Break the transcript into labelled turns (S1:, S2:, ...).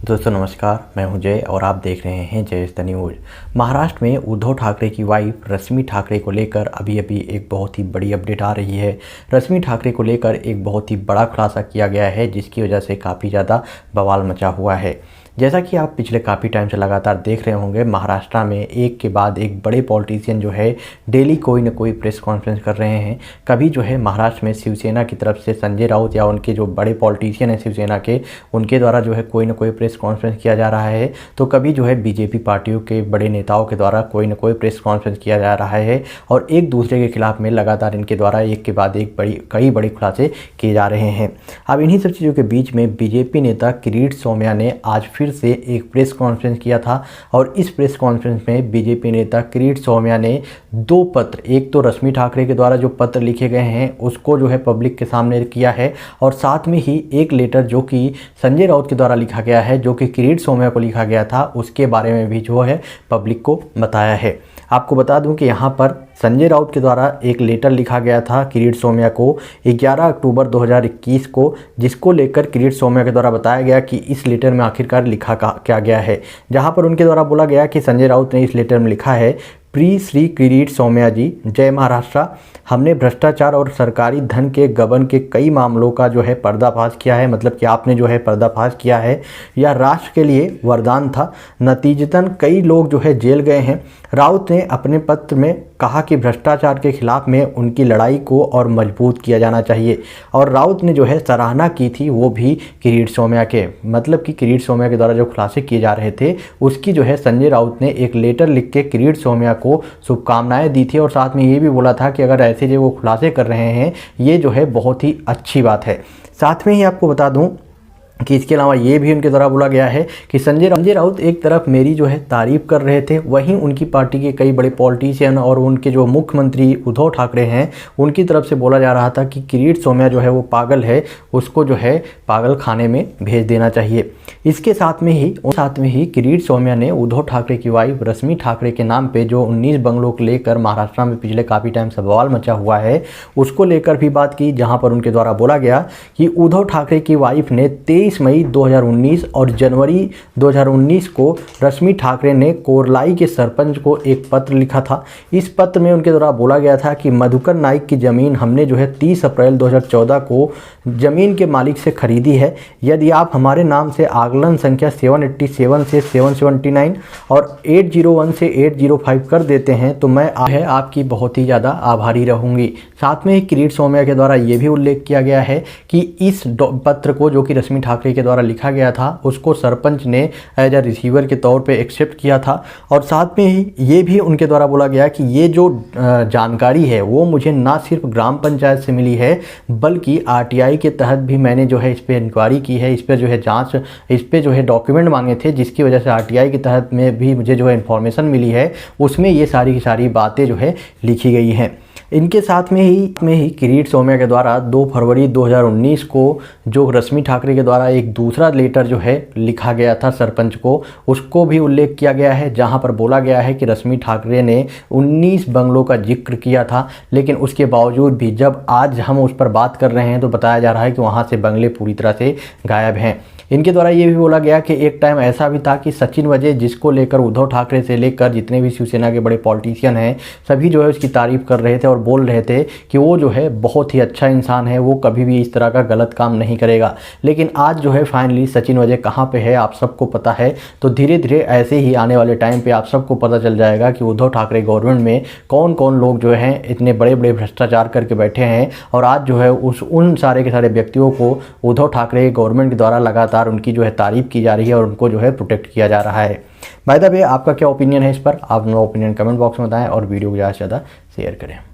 S1: दोस्तों नमस्कार, मैं हूं जय और आप देख रहे हैं जय द न्यूज़। महाराष्ट्र में उद्धव ठाकरे की वाइफ रश्मि ठाकरे को लेकर अभी एक बहुत ही बड़ी अपडेट आ रही है। रश्मि ठाकरे को लेकर एक बहुत ही बड़ा खुलासा किया गया है, जिसकी वजह से काफ़ी ज़्यादा बवाल मचा हुआ है। जैसा कि आप पिछले काफ़ी टाइम से लगातार देख रहे होंगे, महाराष्ट्र में एक के बाद एक बड़े पॉलिटिशियन जो है डेली कोई न कोई प्रेस कॉन्फ्रेंस कर रहे हैं। कभी जो है महाराष्ट्र में शिवसेना की तरफ से संजय राउत या उनके जो बड़े पॉलिटिशियन हैं शिवसेना के, उनके द्वारा जो है कोई न कोई प्रेस कॉन्फ्रेंस किया जा रहा है, तो कभी जो है बीजेपी पार्टियों के बड़े नेताओं के द्वारा कोई न कोई प्रेस कॉन्फ्रेंस किया जा रहा है और एक दूसरे के खिलाफ में लगातार इनके द्वारा एक के बाद एक कई बड़े खुलासे किए जा रहे हैं। अब इन्हीं सब चीज़ों के बीच में बीजेपी नेता किरीट सोमैया ने आज फिर से एक प्रेस कॉन्फ्रेंस किया था और इस प्रेस कॉन्फ्रेंस में बीजेपी नेता किरीट सोमैया ने दो पत्र, एक तो रश्मि ठाकरे के द्वारा जो पत्र लिखे गए हैं उसको जो है पब्लिक के सामने किया है और साथ में ही एक लेटर जो कि संजय राउत के द्वारा लिखा गया है, जो कि किरीट सोमैया को लिखा गया था, उसके बारे में भी जो है पब्लिक को बताया है। आपको बता दूं कि यहाँ पर संजय राउत के द्वारा एक लेटर लिखा गया था किरीट सोमैया को 11 अक्टूबर 2021 को, जिसको लेकर किरीट सोमैया के द्वारा बताया गया कि इस लेटर में आखिरकार लिखा क्या गया है। जहाँ पर उनके द्वारा बोला गया कि संजय राउत ने इस लेटर में लिखा है, प्रिय श्री किरीट सोमैया जी, जय महाराष्ट्र। हमने भ्रष्टाचार और सरकारी धन के गबन के कई मामलों का जो है पर्दाफाश किया है, मतलब कि आपने जो है पर्दाफाश किया है। यह राष्ट्र के लिए वरदान था। नतीजतन कई लोग जो है जेल गए हैं। राउत ने अपने पत्र में कहा कि भ्रष्टाचार के खिलाफ में उनकी लड़ाई को और मजबूत किया जाना चाहिए और राउत ने जो है सराहना की थी वो भी किरीट सोमैया के, मतलब कि किरीट सोमैया के द्वारा जो खुलासे किए जा रहे थे उसकी जो है संजय राउत ने एक लेटर लिख के किरीट सोमैया को शुभकामनाएं दी थी और साथ में ये भी बोला था कि अगर ऐसे जो वो खुलासे कर रहे हैं ये जो है बहुत ही अच्छी बात है। साथ में ही आपको बता दूं कि इसके अलावा ये भी उनके द्वारा बोला गया है कि संजय राउत एक तरफ मेरी जो है तारीफ कर रहे थे, वहीं उनकी पार्टी के कई बड़े पॉलिटिशियन और उनके जो मुख्यमंत्री उद्धव ठाकरे हैं उनकी तरफ से बोला जा रहा था कि किरीट सोमैया जो है वो पागल है, उसको जो है पागल खाने में भेज देना चाहिए। इसके साथ में ही किरीट सोमैया ने उद्धव ठाकरे की वाइफ रश्मि ठाकरे के नाम पे जो 19 बंगलों को लेकर महाराष्ट्र में पिछले काफ़ी टाइम से बवाल मचा हुआ है उसको लेकर भी बात की, जहाँ पर उनके द्वारा बोला गया कि उद्धव ठाकरे की वाइफ ने 23 मई 2019 और जनवरी 2019 को रश्मि ठाकरे ने कोरलाई के सरपंच को एक पत्र लिखा था। इस पत्र में उनके द्वारा बोला गया था कि मधुकर नाइक की ज़मीन हमने जो है 30 अप्रैल 2014 को ज़मीन के मालिक से खरीदी है। यदि आप हमारे नाम से आकलन संख्या 787 से 779 और 801 से 805 कर देते हैं तो मैं आपकी बहुत ही ज़्यादा आभारी रहूँगी। साथ में किरीट सोमैया के द्वारा ये भी उल्लेख किया गया है कि इस पत्र को जो कि रश्मि ठाकरे के द्वारा लिखा गया था उसको सरपंच ने एज अ रिसीवर के तौर पे एक्सेप्ट किया था और साथ में ही ये भी उनके द्वारा बोला गया कि ये जो जानकारी है वो मुझे ना सिर्फ ग्राम पंचायत से मिली है बल्कि आरटीआई के तहत भी मैंने जो है इस पर इंक्वायरी की है, इस पर जो है जांच, इस पर जो है डॉक्यूमेंट मांगे थे, जिसकी वजह से आरटीआई के तहत में भी मुझे जो है इन्फॉर्मेशन मिली है, उसमें ये सारी की सारी बातें जो है लिखी गई हैं। इनके साथ में ही किरीट सोमैया के द्वारा 2 फरवरी 2019 को जो रश्मि ठाकरे के द्वारा एक दूसरा लेटर जो है लिखा गया था सरपंच को, उसको भी उल्लेख किया गया है, जहां पर बोला गया है कि रश्मि ठाकरे ने 19 बंगलों का जिक्र किया था, लेकिन उसके बावजूद भी जब आज हम उस पर बात कर रहे हैं तो बताया जा रहा है कि वहां से बंगले पूरी तरह से गायब हैं। इनके द्वारा ये भी बोला गया कि एक टाइम ऐसा भी था कि सचिन वजय, जिसको लेकर उद्धव ठाकरे से लेकर जितने भी शिवसेना के बड़े पॉलिटिशियन हैं सभी जो है उसकी तारीफ कर रहे थे और बोल रहे थे कि वो जो है बहुत ही अच्छा इंसान है, वो कभी भी इस तरह का गलत काम नहीं करेगा। लेकिन आज जो है फाइनली सचिन वजय कहाँ पे है आप सबको पता है। तो धीरे धीरे ऐसे ही आने वाले टाइम पे आप सबको पता चल जाएगा कि उद्धव ठाकरे गवर्नमेंट में कौन कौन लोग जो हैं इतने बड़े बड़े भ्रष्टाचार करके बैठे हैं और आज जो है उन सारे के सारे व्यक्तियों को उद्धव ठाकरे गवर्नमेंट के द्वारा लगातार उनकी जो है तारीफ की जा रही है और उनको जो है प्रोटेक्ट किया जा रहा है। बाय द वे, आपका क्या ओपिनियन है इस पर? आप अपना ओपिनियन कमेंट बॉक्स में बताएं और वीडियो को ज़्यादा से ज़्यादा शेयर करें।